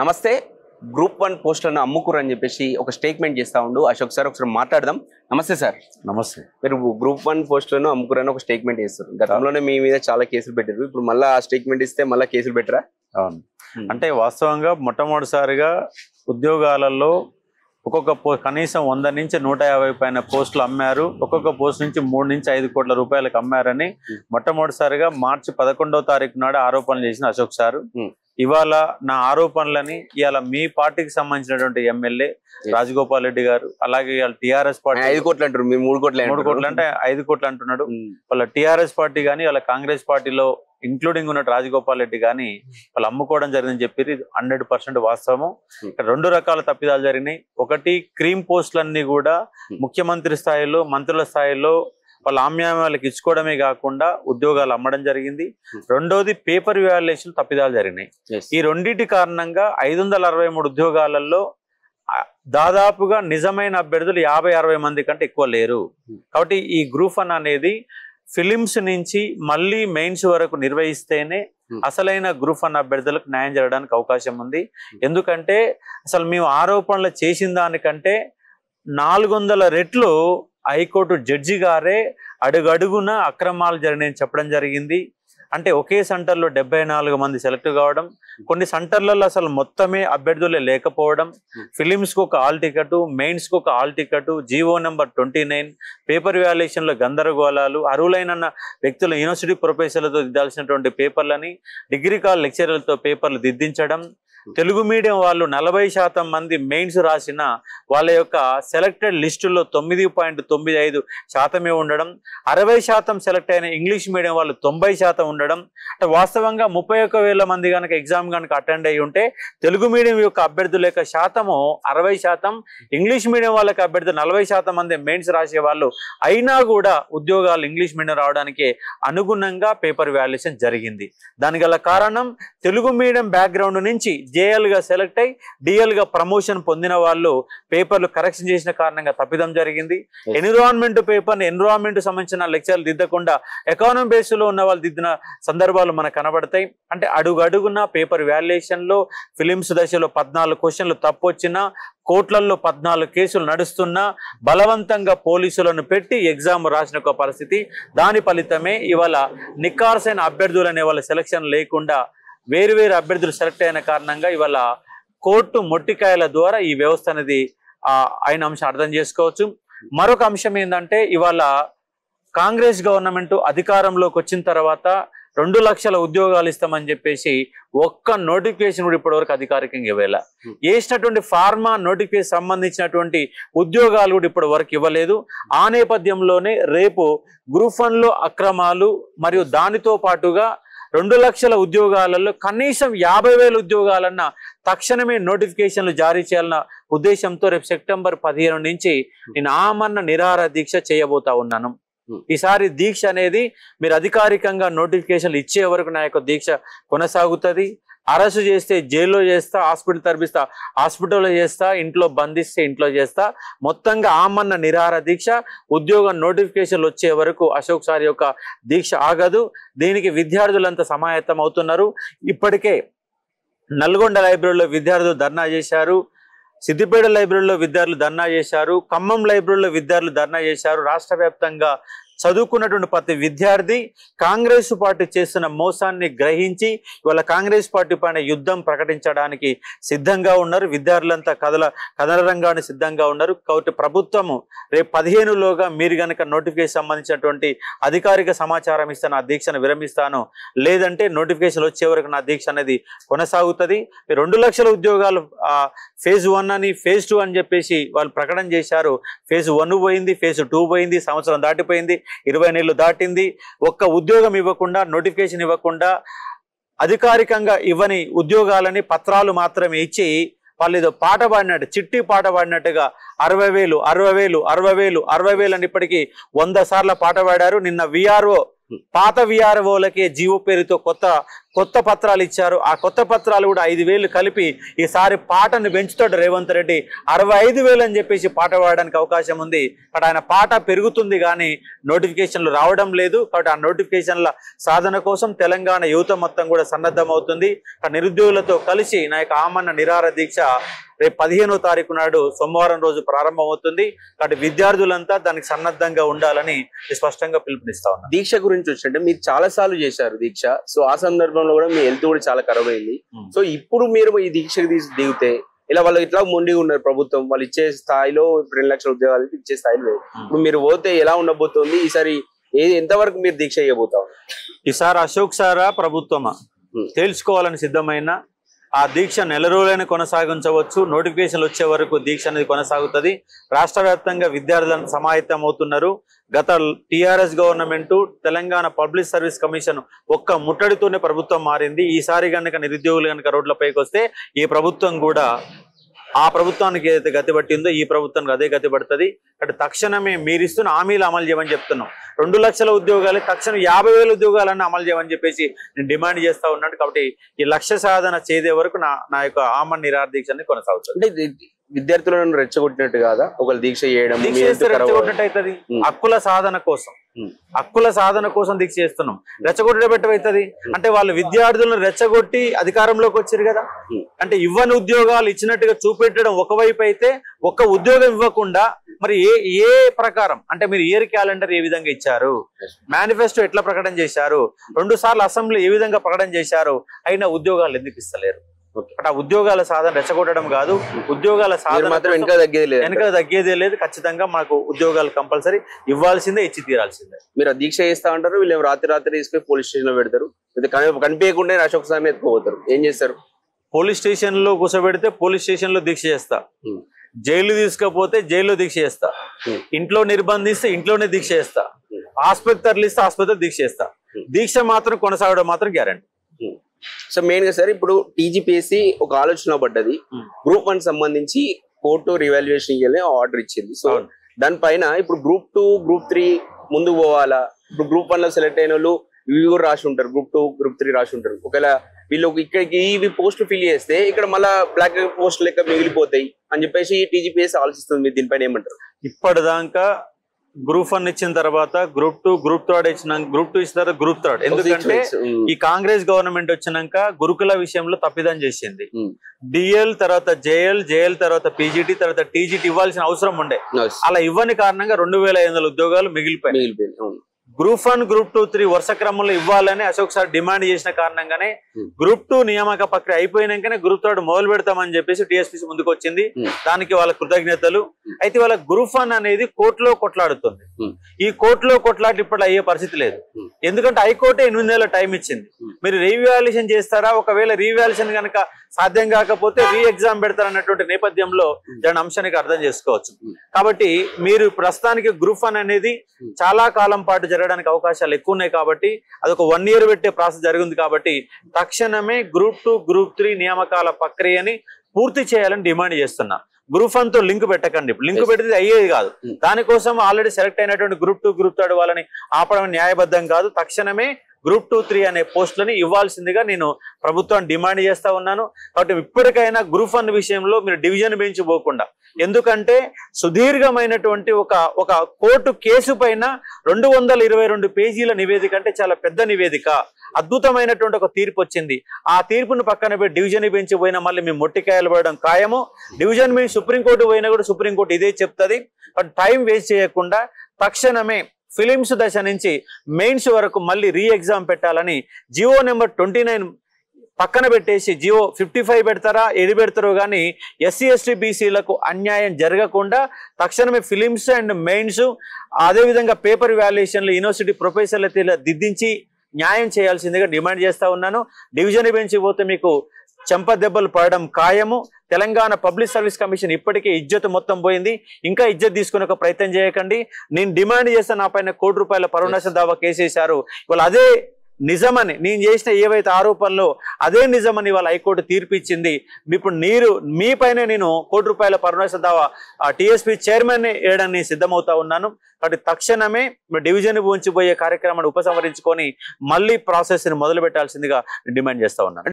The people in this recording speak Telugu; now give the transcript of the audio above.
నమస్తే. గ్రూప్ 1 పోస్టులను అమ్ముకురు అని చెప్పేసి ఒక స్టేట్మెంట్ చేస్తా ఉండు. అశోక్ సార్ ఒకసారి మాట్లాడదాం. నమస్తే సార్. నమస్తే. మీరు గ్రూప్ 1 పోస్టులను అమ్ముకురని ఒక స్టేట్మెంట్ చేస్తారు. గతంలోనే మీ మీద చాలా కేసులు పెట్టారు. ఇప్పుడు మళ్ళీ ఆ స్టేట్మెంట్ ఇస్తే మళ్ళీ కేసులు పెట్టరా? అవును. అంటే వాస్తవంగా మొట్టమొదటిసారిగా ఉద్యోగాలలో ఒక్కొక్క కనీసం 100 నుంచి 150 పైన పోస్టులు అమ్మారు. ఒక్కొక్క పోస్ట్ నుంచి 3 నుంచి 5 కోట్ల రూపాయలకు అమ్మారని మొట్టమొదటిసారిగా మార్చి 11వ తారీఖు నాడు ఆరోపణలు చేసిన అశోక్ సారు ఇవాళ నా ఆరోపణలని ఇవాళ మీ పార్టీకి సంబంధించినటువంటి ఎమ్మెల్యే రాజగోపాల్ రెడ్డి గారు, అలాగే ఇవాళ టిఆర్ఎస్ పార్టీ 5 కోట్లు అంటారు, మీ 3 కోట్లు అంటే 5 కోట్లు అంటున్నాడు. వాళ్ళ టిఆర్ఎస్ పార్టీ కానీ వాళ్ళ కాంగ్రెస్ పార్టీలో ఇంక్లూడింగ్ ఉన్నట్టు రాజగోపాల్ రెడ్డి కానీ వాళ్ళు అమ్ముకోవడం జరిగిందని చెప్పి 100% వాస్తవము. ఇక్కడ 2 రకాల తప్పిదాలు జరిగినాయి. ఒకటి, క్రీమ్ పోస్టులన్నీ కూడా ముఖ్యమంత్రి స్థాయిలో, మంత్రుల స్థాయిలో వాళ్ళ ఆమ్యామాలకు ఇచ్చుకోవడమే కాకుండా ఉద్యోగాలు అమ్మడం జరిగింది. రెండోది, పేపర్ వాల్యుయేషన్ తప్పిదాలు జరిగినాయి. ఈ రెండింటి కారణంగా 563 ఉద్యోగాలలో దాదాపుగా నిజమైన అభ్యర్థులు 50-60 మంది కంటే ఎక్కువ లేరు. కాబట్టి ఈ గ్రూప్ 1 అనేది ఫిలిమ్స్ నుంచి మళ్ళీ మెయిన్స్ వరకు నిర్వహిస్తేనే అసలైన గ్రూప్ 1 అభ్యర్థులకు న్యాయం జరగడానికి అవకాశం ఉంది. ఎందుకంటే అసలు మేము ఆరోపణలు చేసిన దానికంటే 400 రెట్లు హైకోర్టు జడ్జి గారే అడుగడుగున అక్రమాలు జరిగినాయని చెప్పడం జరిగింది. అంటే ఒకే సెంటర్లో 74 మంది సెలెక్ట్ కావడం, కొన్ని సెంటర్లలో అసలు మొత్తమే అభ్యర్థులే లేకపోవడం, ఫిలిమ్స్కి ఒక హాల్ టికెట్, మెయిన్స్కి ఒక hall ticket, GO number 29, paper వాల్యుయేషన్లో గందరగోళాలు, అర్హులైన వ్యక్తులు యూనివర్సిటీ ప్రొఫెసర్లతో దిద్దాల్సినటువంటి పేపర్లని డిగ్రీ కాలేజ్ లెక్చరర్లతో పేపర్లు దిద్దించడం, తెలుగు మీడియం వాళ్ళు 40% మంది మెయిన్స్ రాసిన వాళ్ళ యొక్క సెలెక్టెడ్ లిస్టుల్లో 9.95% ఉండడం, 60% సెలెక్ట్ అయిన ఇంగ్లీష్ మీడియం వాళ్ళు 90% ఉండడం. అంటే వాస్తవంగా 31,000 మంది కనుక ఎగ్జామ్ కనుక అటెండ్ అయ్యి ఉంటే తెలుగు మీడియం యొక్క అభ్యర్థుల యొక్క శాతము 60%, ఇంగ్లీష్ మీడియం వాళ్ళకి అభ్యర్థులు 40% మంది మెయిన్స్ రాసే వాళ్ళు అయినా కూడా ఉద్యోగాలు ఇంగ్లీష్ మీడియం రావడానికి అనుగుణంగా పేపర్ వాల్యుయేషన్ జరిగింది. దానికి గల కారణం, తెలుగు మీడియం బ్యాక్గ్రౌండ్ నుంచి జేఎల్ గా సెలెక్ట్ అయ్యి డిఎల్ గా ప్రమోషన్ పొందిన వాళ్ళు పేపర్లు కరెక్షన్ చేసిన కారణంగా తప్పిదం జరిగింది. ఎన్విరాన్మెంట్ పేపర్ ఎన్విరాన్మెంట్ సంబంధించిన లెక్చర్లు దిద్దకుండా ఎకానమీ బేస్ లో ఉన్న వాళ్ళు దిద్దిన సందర్భాలు మనకు కనబడతాయి. అంటే అడుగడుగున పేపర్ వాల్యుయేషన్ లో ఫిలిమ్స్ దశలో 14 క్వశ్చన్లు తప్పు వచ్చినా, కోర్టులలో 14 కేసులు నడుస్తున్నా బలవంతంగా పోలీసులను పెట్టి ఎగ్జామ్ రాసిన ఒక పరిస్థితి. దాని ఫలితమే ఇవాళ నిఖార్సైన అభ్యర్థులు అనే వాళ్ళ సెలక్షన్ లేకుండా వేరు అభ్యర్థులు సెలెక్ట్ అయిన కారణంగా ఇవాళ కోర్టు మొట్టికాయల ద్వారా ఈ వ్యవస్థ అనేది అయిన అంశం అర్థం చేసుకోవచ్చు. మరొక అంశం ఏంటంటే, ఇవాళ కాంగ్రెస్ గవర్నమెంట్ అధికారంలోకి వచ్చిన తర్వాత 2 లక్షల ఉద్యోగాలు ఇస్తామని చెప్పేసి ఒక్క నోటిఫికేషన్ కూడా ఇప్పటివరకు అధికారికంగా ఇవ్వలే. వేసినటువంటి ఫార్మా నోటిఫికేషన్ సంబంధించినటువంటి ఉద్యోగాలు కూడా ఇప్పటి వరకు ఇవ్వలేదు. ఆ నేపథ్యంలోనే రేపు గ్రూప్ 1లో అక్రమాలు మరియు దానితో పాటుగా 2 లక్షల ఉద్యోగాలలో కనీసం 50,000 ఉద్యోగాలన్న తక్షణమే నోటిఫికేషన్లు జారీ చేయాలన్న ఉద్దేశంతో రేపు సెప్టెంబర్ 15 నుంచి నేను ఆమరణ నిరాహార దీక్ష చేయబోతా ఉన్నాను. ఈసారి దీక్ష అనేది మీరు అధికారికంగా నోటిఫికేషన్లు ఇచ్చే వరకు నా యొక్క దీక్ష కొనసాగుతుంది. అరెస్ట్ చేస్తే జైల్లో చేస్తా, హాస్పిటల్ తరపిస్తా హాస్పిటల్లో చేస్తా, ఇంట్లో బంధిస్తే ఇంట్లో చేస్తా. మొత్తంగా ఆమరణ నిరాహార దీక్ష, ఉద్యోగ నోటిఫికేషన్లు వచ్చే వరకు అశోక్ సార్ యొక్క దీక్ష ఆగదు. దీనికి విద్యార్థులంతా సమాయత్తం అవుతున్నారు. ఇప్పటికే నల్గొండ లైబ్రరీలో విద్యార్థులు ధర్నా చేశారు, సిద్దిపేట లైబ్రరీలో విద్యార్థులు ధర్నా చేశారు, ఖమ్మం లైబ్రరీలో విద్యార్థులు ధర్నా చేశారు. రాష్ట్ర వ్యాప్తంగా చదువుకున్నటువంటి ప్రతి విద్యార్థి కాంగ్రెస్ పార్టీ చేస్తున్న మోసాన్ని గ్రహించి ఇవాళ కాంగ్రెస్ పార్టీ పైన యుద్ధం ప్రకటించడానికి సిద్ధంగా ఉన్నారు. విద్యార్థులంతా కథన రంగాన్ని సిద్ధంగా ఉన్నారు. కాబట్టి ప్రభుత్వము రేపు 15లోగా మీరు కనుక నోటిఫికేషన్ సంబంధించినటువంటి అధికారిక సమాచారం ఇస్తే నా దీక్షను విరమిస్తాను, లేదంటే నోటిఫికేషన్ వచ్చే వరకు నా దీక్ష అనేది కొనసాగుతుంది. 2 లక్షల ఉద్యోగాలు ఫేజ్ 1 అని, ఫేజ్ 2 అని చెప్పేసి వాళ్ళు ప్రకటన చేశారు. ఫేజ్ 1 పోయింది, ఫేజ్ 2 పోయింది, సంవత్సరం దాటిపోయింది, 20 నెలలు దాటింది. ఒక్క ఉద్యోగం ఇవ్వకుండా, నోటిఫికేషన్ ఇవ్వకుండా, అధికారికంగా ఇవ్వని ఉద్యోగాలని పత్రాలు మాత్రమే ఇచ్చి వాళ్ళు ఏదో పాట పాడినట్టు, చిట్టి పాట పాడినట్టుగా 60,000 60,000 60,000 60,000 అని ఇప్పటికీ 100 సార్లు పాట పాడారు. నిన్న విఆర్ఓ పాత విఆర్ఓలకే జీవో పేరుతో కొత్త పత్రాలు ఇచ్చారు. ఆ కొత్త పత్రాలు కూడా 5,000 కలిపి ఈసారి పాటను పెంచుతాడు రేవంత్ రెడ్డి. 65,000 అని చెప్పేసి పాట పాడడానికి అవకాశం ఉంది. అక్కడ ఆయన పాట పెరుగుతుంది కానీ నోటిఫికేషన్లు రావడం లేదు. కాబట్టి ఆ నోటిఫికేషన్ల సాధన కోసం తెలంగాణ యువత మొత్తం కూడా సన్నద్ధమవుతుంది. నిరుద్యోగులతో కలిసి నా యొక్క ఆమరణ నిరాహార దీక్ష రేపు 15వ తారీఖు నాడు సోమవారం రోజు ప్రారంభమవుతుంది. కాబట్టి విద్యార్థులంతా దానికి సన్నద్ధంగా ఉండాలని స్పష్టంగా పిలుపునిస్తా ఉన్నారు. దీక్ష గురించి వచ్చింటే మీరు చాలా సార్లు చేశారు దీక్ష. సో ఆ సందర్భంలో కూడా మీ హెల్త్ కూడా చాలా ఖరాబ్ అయింది. సో ఇప్పుడు మీరు ఈ దీక్షకు దిగితే ఇలా వాళ్ళు ఇట్లా మొండిగా ఉన్నారు ప్రభుత్వం, వాళ్ళు ఇచ్చే స్థాయిలో 2 లక్షల ఉద్యోగాలు ఇచ్చే స్థాయిలో లేదు. ఇప్పుడు మీరు పోతే ఎలా ఉండబోతుంది? ఈసారి ఎంతవరకు మీరు దీక్ష చేయబోతా? ఈసారి అశోక్ సారా ప్రభుత్వమా తేల్చుకోవాలని సిద్ధమైన ఆ దీక్ష నెల రోజులైనా కొనసాగించవచ్చు. నోటిఫికేషన్లు వచ్చే వరకు దీక్ష అనేది కొనసాగుతుంది. రాష్ట్ర వ్యాప్తంగా విద్యార్థులను సమాయత్తం అవుతున్నారు. గత TRS government Telangana public service commission ఒక్క ముట్టడితోనే ప్రభుత్వం మారింది. ఈసారి కనుక నిరుద్యోగులు కనుక రోడ్లపైకి వస్తే ఈ ప్రభుత్వం కూడా ఆ ప్రభుత్వానికి ఏదైతే గతి పట్టిందో ఈ ప్రభుత్వానికి అదే గతి పడుతుంది. అంటే తక్షణమే మీరిస్తున్న హామీలు అమలు చేయమని చెప్తున్నాం. 2 లక్షల ఉద్యోగాలు తక్షణం 50,000 ఉద్యోగాలన్నీ అమలు చేయమని చెప్పేసి నేను డిమాండ్ చేస్తా ఉన్నాను. కాబట్టి ఈ లక్ష్య సాధన చేసే వరకు నా యొక్క ఆమరణ నిరాహార దీక్షని కొనసాగుతుంది. అంటే విద్యార్థులను రెచ్చగొట్టినట్టు కాదా ఒకళ్ళు దీక్ష చేయడం? రెచ్చగొట్టినట్టు హక్కుల సాధన కోసం, హక్కుల సాధన కోసం దీక్ష చేస్తున్నాం. రెచ్చగొట్టబెట్టవుతుంది అంటే వాళ్ళు విద్యార్థులను రెచ్చగొట్టి అధికారంలోకి వచ్చారు కదా. అంటే ఇవ్వని ఉద్యోగాలు ఇచ్చినట్టుగా చూపెట్టడం ఒకవైపు అయితే, ఒక్క ఉద్యోగం ఇవ్వకుండా మరి ఏ ప్రకారం అంటే మీరు ఇయర్ క్యాలెండర్ ఏ విధంగా ఇచ్చారు, మేనిఫెస్టో ఎట్లా ప్రకటన చేశారు, 2 సార్లు అసెంబ్లీ ఏ విధంగా ప్రకటన చేశారు, అయినా ఉద్యోగాలు ఎందుకు ఇస్తలేరు? అంటే ఆ ఉద్యోగాల సాధన రెచ్చగొట్టడం కాదు, ఉద్యోగాల సాధన మాత్రం వెనక తగ్గేదే లేదు. ఖచ్చితంగా మనకు ఉద్యోగాలు కంపల్సరీ ఇవ్వాల్సిందే, ఇచ్చి తీరాల్సిందే. మీరు దీక్ష చేస్తా ఉంటారు, వీళ్ళు రాత్రి తీసుకుని పోలీస్ స్టేషన్ లో పెడతారు, కనిపించకుండా అశోక్ సార్ని ఎత్తుకోపోతారు. ఏం చేస్తారు? పోలీస్ స్టేషన్ లో కూర్చోబెడితే పోలీస్ స్టేషన్ లో దీక్ష చేస్తా, జైలు తీసుకపోతే జైల్లో దీక్ష చేస్తా, ఇంట్లో నిర్బంధిస్తే ఇంట్లోనే దీక్ష చేస్తా, ఆసుపత్రి తరలిస్తే ఆసుపత్రి దీక్ష చేస్తా. దీక్ష మాత్రం కొనసాగడం మాత్రం గ్యారెంటీ. సో మెయిన్ గా సార్ ఇప్పుడు టీజీపీఎస్సీ ఒక ఆలోచన పడ్డది, గ్రూప్ 1 సంబంధించి కోర్టు రివాల్యుయేషన్ ఆర్డర్ ఇచ్చింది. సో దానిపైన ఇప్పుడు గ్రూప్ 2 గ్రూప్ 3 ముందుకు పోవాలా? ఇప్పుడు గ్రూప్ 1 లో సెలెక్ట్ అయిన వాళ్ళు ఇవి కూడా రాసి ఉంటారు, గ్రూప్ 2 గ్రూప్ 3 రాసి ఉంటారు. ఒకవేళ వీళ్ళు ఇక్కడికి ఇవి పోస్ట్ ఫిల్ చేస్తే ఇక్కడ మళ్ళా బ్లాక్ పోస్ట్ లెక్క మిగిలిపోతాయి అని చెప్పేసి టీజీపీఎస్సీ ఆలోచిస్తుంది. మీరు దీనిపైన ఏమంటారు? ఇప్పటిదాకా గ్రూప్ 1 ఇచ్చిన తర్వాత గ్రూప్ 2 గ్రూప్ 3 ఇచ్చిన గ్రూప్ 2 ఇచ్చిన తర్వాత గ్రూప్ 3. ఎందుకంటే ఈ కాంగ్రెస్ గవర్నమెంట్ వచ్చినాక గురుకుల విషయంలో తప్పిదం చేసింది. డిఎల్ తర్వాత జేఎల్ తర్వాత పీజీటీ తర్వాత టీజీటీ ఇవ్వాల్సిన అవసరం ఉండే, అలా ఇవ్వని కారణంగా 2,500 ఉద్యోగాలు మిగిలిపోయాయి. గ్రూప్ 1 గ్రూప్ 2 3 వరుస క్రమంలో ఇవ్వాలని అశోక్ సార్ డిమాండ్ చేసిన కారణంగానే గ్రూప్ 2 నియామక ప్రక్రియ అయిపోయినాకనే గ్రూప్ 3 మొదలు పెడతామని చెప్పేసి టీఎస్పీసీ ముందుకు వచ్చింది. దానికి వాళ్ళ కృతజ్ఞతలు. అయితే వాళ్ళ గ్రూప్ 1 అనేది కోర్టులో కొట్లాడుతుంది. ఈ కోర్టులో కొట్లాట ఇప్పుడు అయ్యే పరిస్థితి లేదు, ఎందుకంటే హైకోర్టే 8 నెలల టైం ఇచ్చింది. మీరు రీవాల్యుయేషన్ చేస్తారా? ఒకవేళ రీవాల్యుయేషన్ కనుక సాధ్యం కాకపోతే రీ ఎగ్జామ్ పెడతారన్నటువంటి నేపథ్యంలో దాని అంశానికి అర్థం చేసుకోవచ్చు. కాబట్టి మీరు ప్రస్తుతానికి గ్రూప్ 1 అనేది చాలా కాలం పాటు జరగడానికి అవకాశాలు ఎక్కువ ఉన్నాయి. కాబట్టి అదొక 1 year పెట్టే ప్రాసెస్ జరిగింది. కాబట్టి తక్షణమే గ్రూప్ 2 గ్రూప్ 3 నియామకాల ప్రక్రియని పూర్తి చేయాలని డిమాండ్ చేస్తున్నా. గ్రూప్ 1 తో లింక్ పెట్టకండి, లింక్ పెడితే అయ్యేది కాదు. దానికోసం ఆల్రెడీ సెలెక్ట్ అయినటువంటి గ్రూప్ 2 గ్రూప్ 3 వాళ్ళని ఆపడం న్యాయబద్ధం కాదు. తక్షణమే గ్రూప్ 2 3 అనే పోస్టులని ఇవ్వాల్సిందిగా నేను ప్రభుత్వాన్ని డిమాండ్ చేస్తా ఉన్నాను. కాబట్టి ఇప్పటికైనా గ్రూప్ 1 విషయంలో మీరు డివిజన్ బెంచ్ పోకుండా, ఎందుకంటే సుదీర్ఘమైనటువంటి ఒక కోర్టు కేసు పైన 222 పేజీల నివేదిక అంటే చాలా పెద్ద నివేదిక, అద్భుతమైనటువంటి ఒక తీర్పు వచ్చింది. ఆ తీర్పును పక్కన పెట్టి డివిజన్ బెంచ్ పోయినా మళ్ళీ మేము మొట్టికాయలు పడడం ఖాయము. డివిజన్ బెంచ్ సుప్రీంకోర్టు పోయినా కూడా సుప్రీంకోర్టు ఇదే చెప్తుంది. బట్ టైం వేస్ట్ చేయకుండా తక్షణమే ఫిలిమ్స్ దశ నుంచి మెయిన్స్ వరకు మళ్ళీ రీ ఎగ్జామ్ పెట్టాలని జియో నెంబర్ 29 పక్కన పెట్టేసి జియో 55 పెడతారా, ఏది పెడతారో కానీ ఎస్సీ ఎస్టీ బీసీలకు అన్యాయం జరగకుండా తక్షణమే ఫిలిమ్స్ అండ్ మెయిన్స్, అదేవిధంగా పేపర్ వాల్యుయేషన్లు యూనివర్సిటీ ప్రొఫెసర్ల దిద్దించి న్యాయం చేయాల్సిందిగా డిమాండ్ చేస్తా ఉన్నాను. డివిజన్ బెంచ్ పోతే మీకు చెంప దెబ్బలు పడడం ఖాయము. తెలంగాణ పబ్లిక్ సర్వీస్ కమిషన్ ఇప్పటికే ఇజ్జత్ మొత్తం పోయింది, ఇంకా ఇజ్జత్ తీసుకునే ఒక ప్రయత్నం చేయకండి. నేను డిమాండ్ చేస్తే నా పైన ₹1 కోటి పరువునష్టం దావా కేసేశారు. ఇవాళ అదే నిజమని, నేను చేసిన ఏవైతే ఆరోపణలో అదే నిజమని వాళ్ళ హైకోర్టు తీర్పు ఇచ్చింది. ఇప్పుడు మీ పైన నేను ₹1 పరుణాశ దావా టీఎస్పీ చైర్మన్ వేయడానికి సిద్ధమవుతా ఉన్నాను. కాబట్టి తక్షణమే డివిజన్ ఉంచిపోయే కార్యక్రమాన్ని ఉపసంహరించుకొని మళ్ళీ ప్రాసెస్ ని మొదలు పెట్టాల్సిందిగా డిమాండ్ చేస్తా ఉన్నాను.